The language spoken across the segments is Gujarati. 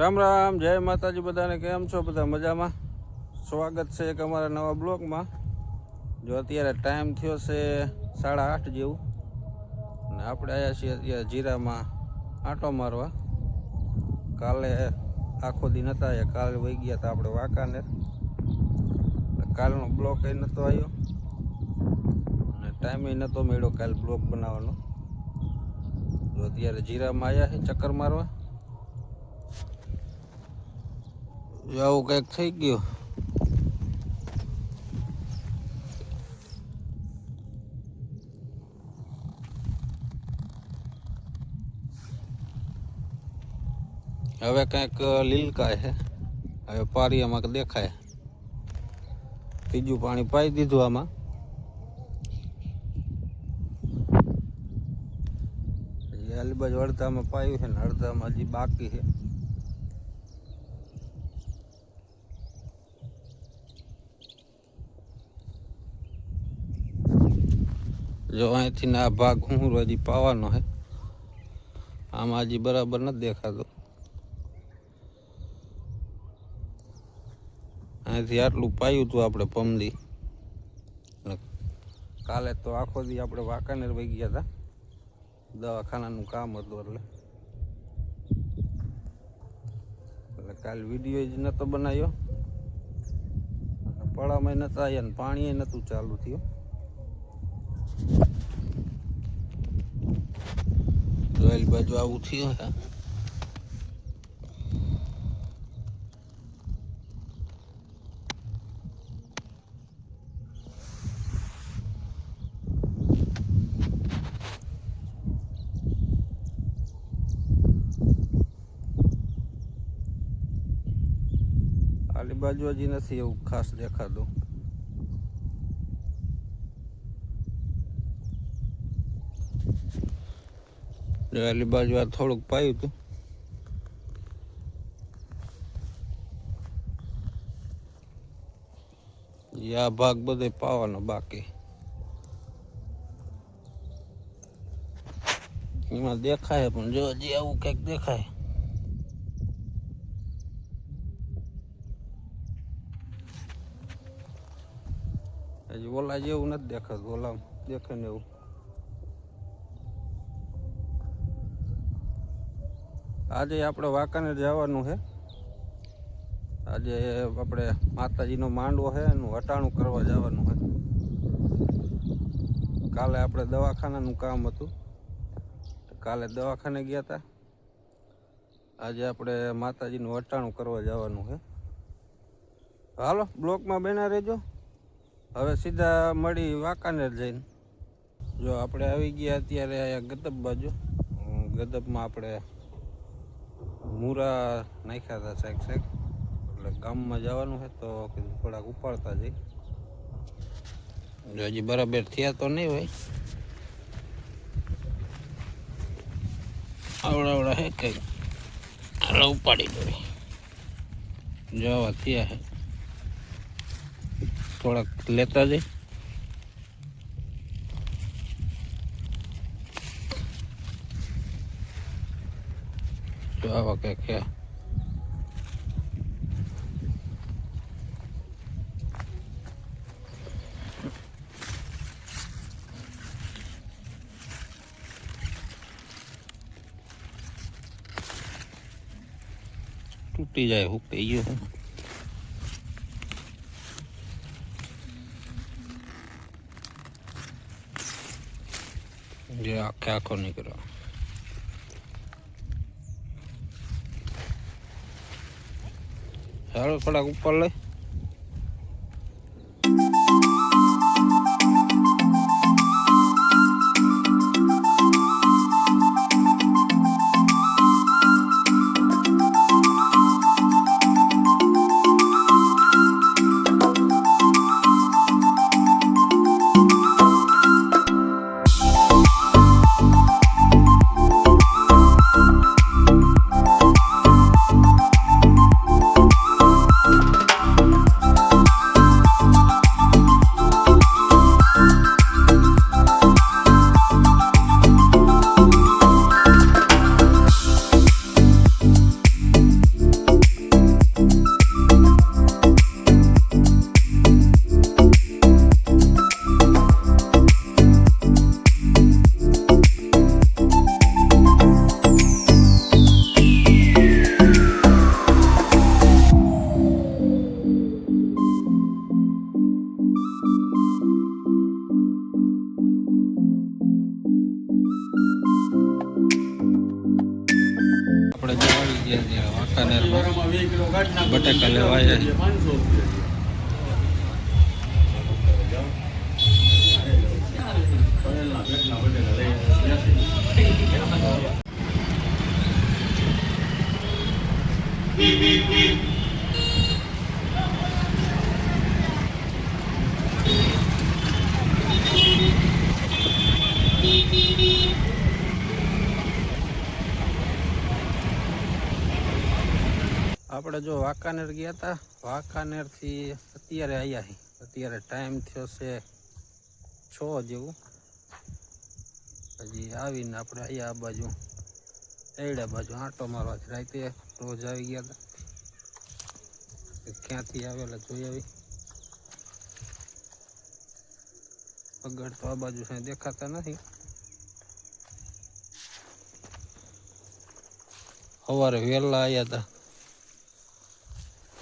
રામ રામ, જય માતાજી બધાને. કેમ છો બધા? મજામાં? સ્વાગત છે એક અમારા નવા બ્લોગમાં. જો અત્યારે ટાઈમ થયો છે 8:30 જેવું, અને આપણે આવ્યા છીએ અત્યારે જીરામાં આંટો મારવા. કાલે આખો દી નહોતા આવ્યા, કાલે વહી ગયા હતા આપણે વાંકાનેર. કાલનો બ્લોગ એ નહોતો આવ્યો અને ટાઈમ એ નહોતો મળ્યો કાલે બ્લોગ બનાવવાનો. જો અત્યારે જીરામાં આવ્યા છે ચક્કર મારવા. આવું કંઈક થઈ ગયું. હવે કંઈક લીલકાય છે, હવે પારિયામાં દેખાય. ત્રીજું પાણી પાઈ દીધું આમાં. આલી બાજુ અડધામાં પાયું છે ને અડધામાં હજી બાકી છે. જો અહીંથી આ ભાગ હું હજી પાવાનો છે. આમાં હજી બરાબર નથી દેખાતું. અહીંથી આટલું પાયું હતું આપણે પમદી. કાલે તો આખો દી આપણે વાંકાનેર વહી ગયા હતા, દવાખાનાનું કામ હતું એટલે કાલે વિડીયો જ નહોતો બનાવ્યો. પડામાં નહોતા આવ્યા ને પાણી નહોતું ચાલુ થયું. જોયેલ બાજુ આવું થયું છે. આલી બાજુ હજી નથી એવું ખાસ દેખાતું. આલી બાજુ આ થોડુંક પાયું હતું. આ ભાગ બધો પાવાનો બાકી. એમાં દેખાય પણ જો હજી આવું કંઈક દેખાય. હજી ઓલા જેવું નથી દેખાતું. ઓલા દેખે ને એવું. આજે આપણે વાંકાનેર જવાનું છે. આજે આપણે માતાજીનો માંડવો છે એનું હટાણું કરવા જવાનું છે. કાલે આપણે દવાખાનાનું કામ હતું, કાલે દવાખાને ગયા હતા. આજે આપણે માતાજીનું હટાણું કરવા જવાનું છે. હાલો બ્લોકમાં બન્યા રહેજો. હવે સીધા મળી વાંકાનેર જઈને. જો આપણે આવી ગયા અત્યારે અહીંયા ગદબ બાજુ. ગદબમાં આપણે મૂરા નાખ્યા હતા સાહેબ. એટલે ગામમાં જવાનું છે તો થોડાક ઉપાડતા જઈ. જો હજી બરાબર થયા તો નહીં હોય. આવડા હે કંઈક હાલો ઉપાડી દો. જવા થયા છે થોડાક લેતા જઈ. જો આવા કંઈક છે. તૂટી જાય હુકાઈ ગયો. જે આખો નીકળ્યો. ચાલો થોડાક ઉપર લઈ. બટાકા લેવા આવ્યા. આપણે જો વાંકાનેર ગયા હતા, વાંકાનેર થી અત્યારે આવ્યા છીએ. અત્યારે ટાઈમ થયો છે 6 જેવું. હજી આવીને આપણે અહીંયા આ બાજુ એડા બાજુ આંટો મારવા રાતે રોજ આવી ગયા હતા. ક્યાંથી આવેલા જોઈ આવી. આગળ તો આ બાજુ સાંઈ દેખાતા નથી. સવારે વહેલા આવ્યા હતા.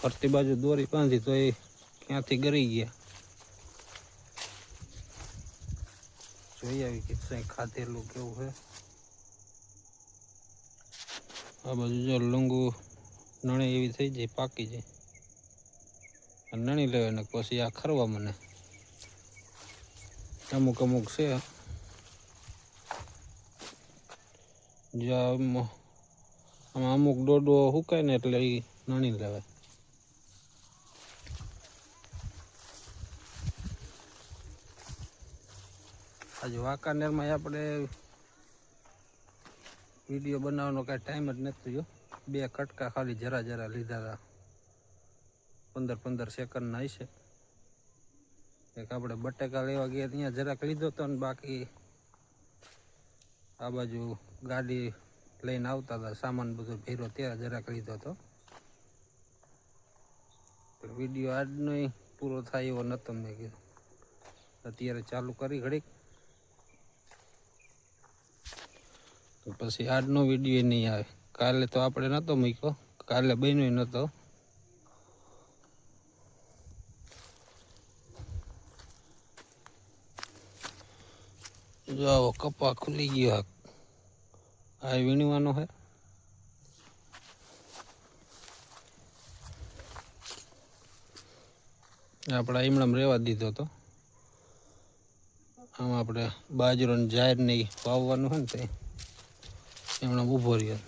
ફરતી બાજુ દોરી બાંધી તો એ ક્યાંથી ગરી ગયા. જોઈ આવી કે સાંઈ ખાધેલું કેવું છે. આ બાજુ જો લંગુ નણી એવી થઈ જાય, પાકી જાય. નણી લેવાય ને પછી આ ખરવા મને અમુક અમુક છે. આમાં અમુક ડોડો સુકાય ને એટલે એ નણી લેવાય. આજે વાંકાનેરમાં આપણે વિડીયો બનાવવાનો કાંઈ ટાઈમ જ નથી થયો. 2 કટકા ખાલી જરા જરા લીધા હતા. 15-15 સેકન્ડના હશે. એક આપણે બટાકા લેવા ગયા ત્યાં જરાક લીધો હતો ને બાકી આ બાજુ ગાડી લઈને આવતા હતા, સામાન બધો ભેરો ત્યારે જરાક લીધો હતો. વિડીયો આજનો પૂરો થાય એવો નહોતો. મેં કીધું અત્યારે ચાલુ કરી ઘડીક પછી આજનો વિડીયો નહીં આવે. કાલે તો આપણે નહોતો મૂક્યો, કાલે બન્યો નહોતો. જો આવો કપા ખુલી ગયો. આ વીણવાનો છે. આપણે એમણામ રહેવા દીધો હતો. આમ આપણે બાજરો ને જાહેર નહીં વાવવાનું હોય ને તે એમણામ ઊભો રહ્યો.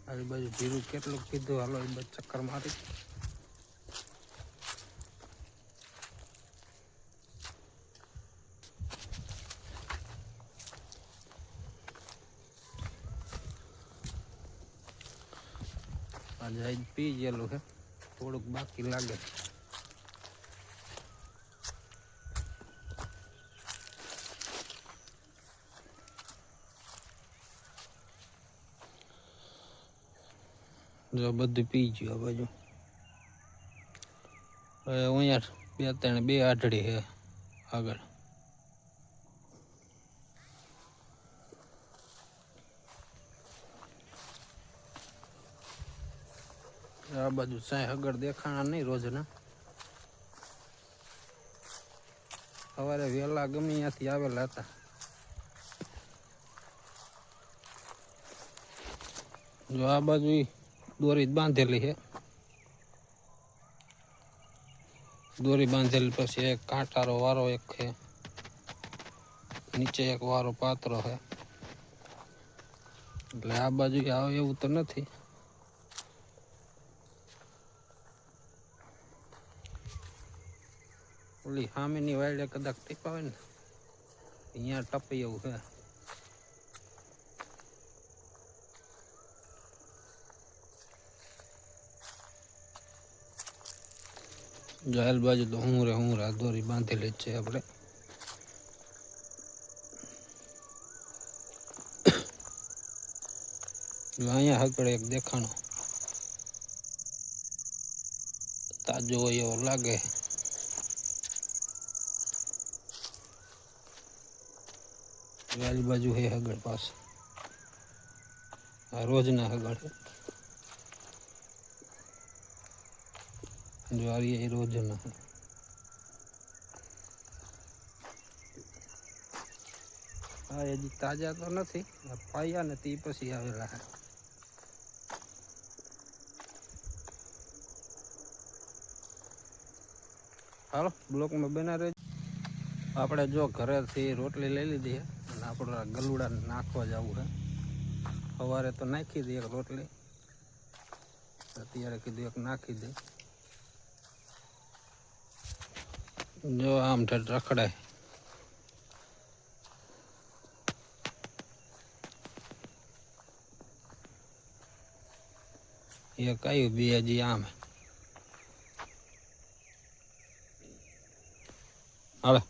આજુબાજુ ભીરું કેટલું કીધું હાલો એ બાજુ ચક્કર મારી. આજે આજ પી ગયેલું છે, થોડુંક બાકી લાગે. જો બધું પી ગયું આ બાજુ. હવે અહીંયા 2 આઢળી છે આગળ. આ બાજુ સાંઈ આગળ દેખાણા નહીં રોજના. સવારે વહેલા ગમે ત્યાંથી આવેલા હતા. જો આ બાજુ દોરી બાંધેલી છે. દોરી બાંધેલી પછી એક કાંટારો વારો એક છે, નીચે એક વારો પાત્રો છે. એટલે આ બાજુ આવે એવું તો નથી. ઓલી સામેની વાયડે કદાચ ટીપાવે ને અહીંયા ટપી એવું છે. જાહેર બાજુ તો હું દોરી બાંધેલી જ છે આપણે. અહીંયા આગળ એક દેખાણો તાજો હોય એવો લાગે. વાલી બાજુ હે આગળ પાસે. આ રોજના આગળ ज्वारी ये रोज ना है। હા હજી તાજા તો નથી, પાયા ને તે પછી આવેલા છે. હાલો બ્લોકમાં બના રહે. આપણે જો ઘરેથી રોટલી લઈ લીધી અને આપણે ગલુડા નાખવા જવું છે. સવારે તો નાખી દઈએ એક રોટલી, અત્યારે કીધું એક નાખી દે. જો આમ ઠેઠ રખડાય. એ કયું બે હજી આમ હાલે.